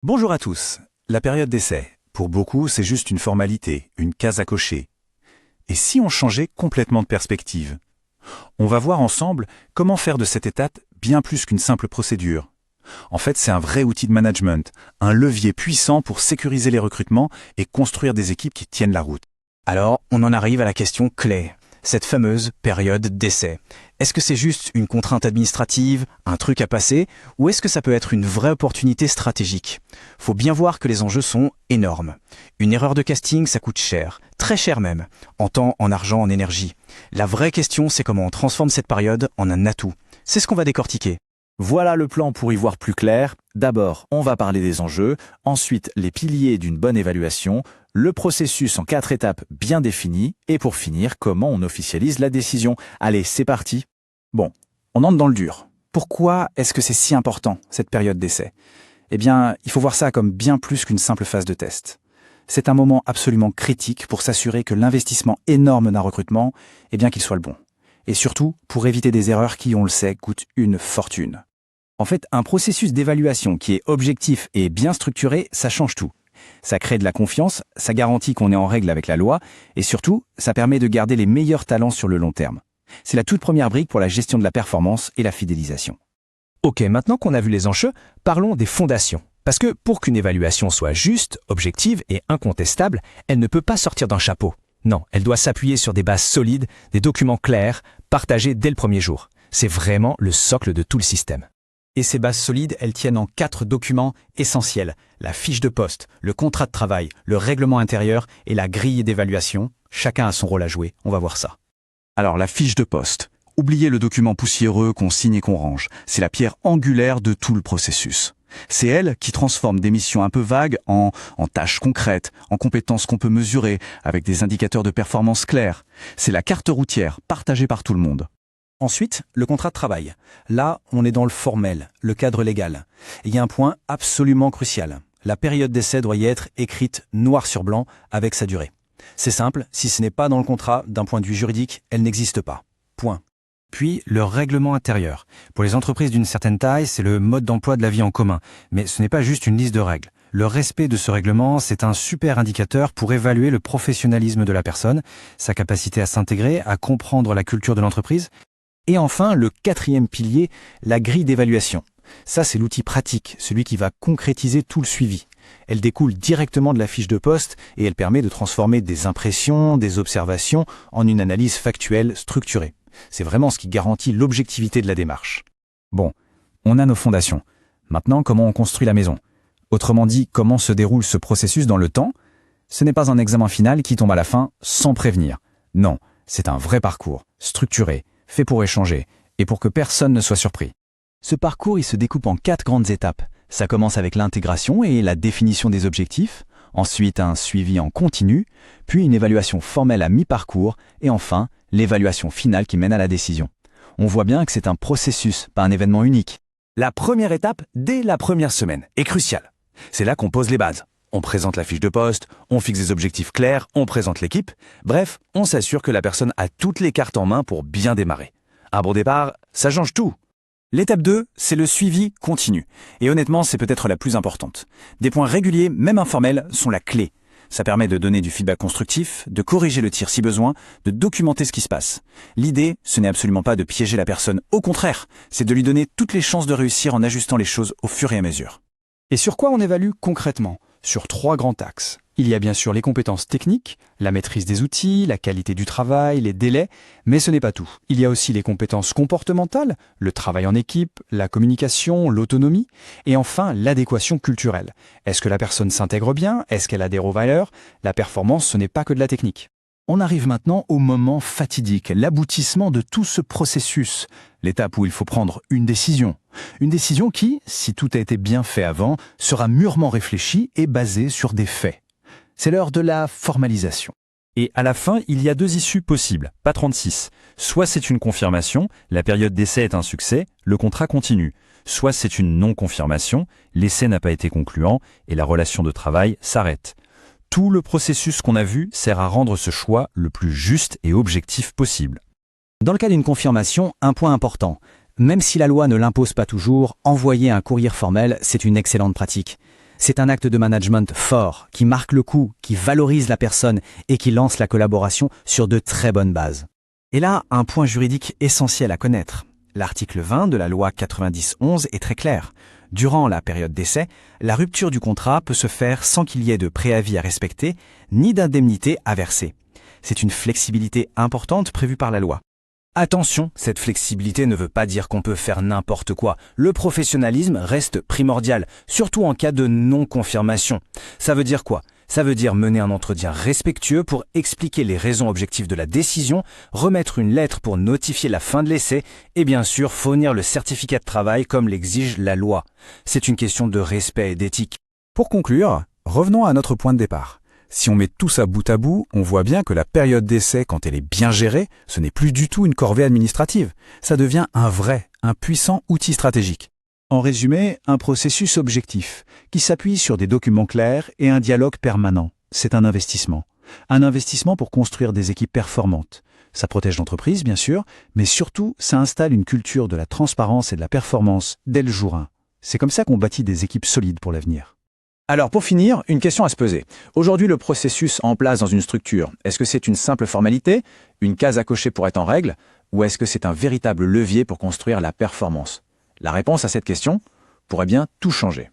Bonjour à tous. La période d'essai, pour beaucoup, c'est juste une formalité, une case à cocher. Et si on changeait complètement de perspective? On va voir ensemble comment faire de cette étape bien plus qu'une simple procédure. En fait, c'est un vrai outil de management, un levier puissant pour sécuriser les recrutements et construire des équipes qui tiennent la route. Alors, on en arrive à la question clé, cette fameuse période d'essai. Est-ce que c'est juste une contrainte administrative, un truc à passer, ou est-ce que ça peut être une vraie opportunité stratégique? Faut bien voir que les enjeux sont énormes. Une erreur de casting, ça coûte cher, très cher même, en temps, en argent, en énergie. La vraie question, c'est comment on transforme cette période en un atout. C'est ce qu'on va décortiquer. Voilà le plan pour y voir plus clair. D'abord, on va parler des enjeux, ensuite les piliers d'une bonne évaluation, le processus en 4 étapes bien définies, et pour finir, comment on officialise la décision. Allez, c'est parti. Bon, on entre dans le dur. Pourquoi est-ce que c'est si important, cette période d'essai? Eh bien, il faut voir ça comme bien plus qu'une simple phase de test. C'est un moment absolument critique pour s'assurer que l'investissement énorme d'un recrutement, eh bien qu'il soit le bon. Et surtout, pour éviter des erreurs qui, on le sait, coûtent une fortune. En fait, un processus d'évaluation qui est objectif et bien structuré, ça change tout. Ça crée de la confiance, ça garantit qu'on est en règle avec la loi, et surtout, ça permet de garder les meilleurs talents sur le long terme. C'est la toute première brique pour la gestion de la performance et la fidélisation. Ok, maintenant qu'on a vu les enjeux, parlons des fondations. Parce que pour qu'une évaluation soit juste, objective et incontestable, elle ne peut pas sortir d'un chapeau. Non, elle doit s'appuyer sur des bases solides, des documents clairs, partagés dès le premier jour. C'est vraiment le socle de tout le système. Et ces bases solides, elles tiennent en 4 documents essentiels. La fiche de poste, le contrat de travail, le règlement intérieur et la grille d'évaluation. Chacun a son rôle à jouer, on va voir ça. Alors la fiche de poste. Oubliez le document poussiéreux qu'on signe et qu'on range. C'est la pierre angulaire de tout le processus. C'est elle qui transforme des missions un peu vagues en tâches concrètes, en compétences qu'on peut mesurer, avec des indicateurs de performance clairs. C'est la carte routière partagée par tout le monde. Ensuite, le contrat de travail. Là, on est dans le formel, le cadre légal. Et il y a un point absolument crucial. La période d'essai doit y être écrite noir sur blanc avec sa durée. C'est simple, si ce n'est pas dans le contrat, d'un point de vue juridique, elle n'existe pas. Point. Puis, le règlement intérieur. Pour les entreprises d'une certaine taille, c'est le mode d'emploi de la vie en commun. Mais ce n'est pas juste une liste de règles. Le respect de ce règlement, c'est un super indicateur pour évaluer le professionnalisme de la personne, sa capacité à s'intégrer, à comprendre la culture de l'entreprise. Et enfin, le 4e pilier, la grille d'évaluation. Ça, c'est l'outil pratique, celui qui va concrétiser tout le suivi. Elle découle directement de la fiche de poste et elle permet de transformer des impressions, des observations en une analyse factuelle structurée. C'est vraiment ce qui garantit l'objectivité de la démarche. Bon, on a nos fondations. Maintenant, comment on construit la maison? Autrement dit, comment se déroule ce processus dans le temps? Ce n'est pas un examen final qui tombe à la fin sans prévenir. Non, c'est un vrai parcours, structuré, fait pour échanger et pour que personne ne soit surpris. Ce parcours, il se découpe en 4 grandes étapes. Ça commence avec l'intégration et la définition des objectifs, ensuite un suivi en continu, puis une évaluation formelle à mi-parcours et enfin l'évaluation finale qui mène à la décision. On voit bien que c'est un processus, pas un événement unique. La première étape, dès la première semaine, est cruciale. C'est là qu'on pose les bases. On présente la fiche de poste, on fixe des objectifs clairs, on présente l'équipe. Bref, on s'assure que la personne a toutes les cartes en main pour bien démarrer. Un bon départ, ça change tout. L'étape 2, c'est le suivi continu. Et honnêtement, c'est peut-être la plus importante. Des points réguliers, même informels, sont la clé. Ça permet de donner du feedback constructif, de corriger le tir si besoin, de documenter ce qui se passe. L'idée, ce n'est absolument pas de piéger la personne. Au contraire, c'est de lui donner toutes les chances de réussir en ajustant les choses au fur et à mesure. Et sur quoi on évalue concrètement? Sur 3 grands axes. Il y a bien sûr les compétences techniques, la maîtrise des outils, la qualité du travail, les délais, mais ce n'est pas tout. Il y a aussi les compétences comportementales, le travail en équipe, la communication, l'autonomie, et enfin l'adéquation culturelle. Est-ce que la personne s'intègre bien? Est-ce qu'elle adhère aux valeurs? La performance, ce n'est pas que de la technique. On arrive maintenant au moment fatidique, l'aboutissement de tout ce processus, l'étape où il faut prendre une décision. Une décision qui, si tout a été bien fait avant, sera mûrement réfléchie et basée sur des faits. C'est l'heure de la formalisation. Et à la fin, il y a 2 issues possibles, pas 36. Soit c'est une confirmation, la période d'essai est un succès, le contrat continue. Soit c'est une non-confirmation, l'essai n'a pas été concluant et la relation de travail s'arrête. Tout le processus qu'on a vu sert à rendre ce choix le plus juste et objectif possible. Dans le cas d'une confirmation, un point important. Même si la loi ne l'impose pas toujours, envoyer un courrier formel, c'est une excellente pratique. C'est un acte de management fort, qui marque le coup, qui valorise la personne et qui lance la collaboration sur de très bonnes bases. Et là, un point juridique essentiel à connaître. L'article 20 de la loi 90-11 est très clair. Durant la période d'essai, la rupture du contrat peut se faire sans qu'il y ait de préavis à respecter, ni d'indemnité à verser. C'est une flexibilité importante prévue par la loi. Attention, cette flexibilité ne veut pas dire qu'on peut faire n'importe quoi. Le professionnalisme reste primordial, surtout en cas de non-confirmation. Ça veut dire quoi ? Ça veut dire mener un entretien respectueux pour expliquer les raisons objectives de la décision, remettre une lettre pour notifier la fin de l'essai et bien sûr fournir le certificat de travail comme l'exige la loi. C'est une question de respect et d'éthique. Pour conclure, revenons à notre point de départ. Si on met tout ça bout à bout, on voit bien que la période d'essai, quand elle est bien gérée, ce n'est plus du tout une corvée administrative. Ça devient un puissant outil stratégique. En résumé, un processus objectif, qui s'appuie sur des documents clairs et un dialogue permanent. C'est un investissement. Un investissement pour construire des équipes performantes. Ça protège l'entreprise, bien sûr, mais surtout, ça installe une culture de la transparence et de la performance dès le jour 1. C'est comme ça qu'on bâtit des équipes solides pour l'avenir. Alors pour finir, une question à se poser. Aujourd'hui, le processus en place dans une structure, est-ce que c'est une simple formalité, une case à cocher pour être en règle, ou est-ce que c'est un véritable levier pour construire la performance ? La réponse à cette question pourrait bien tout changer.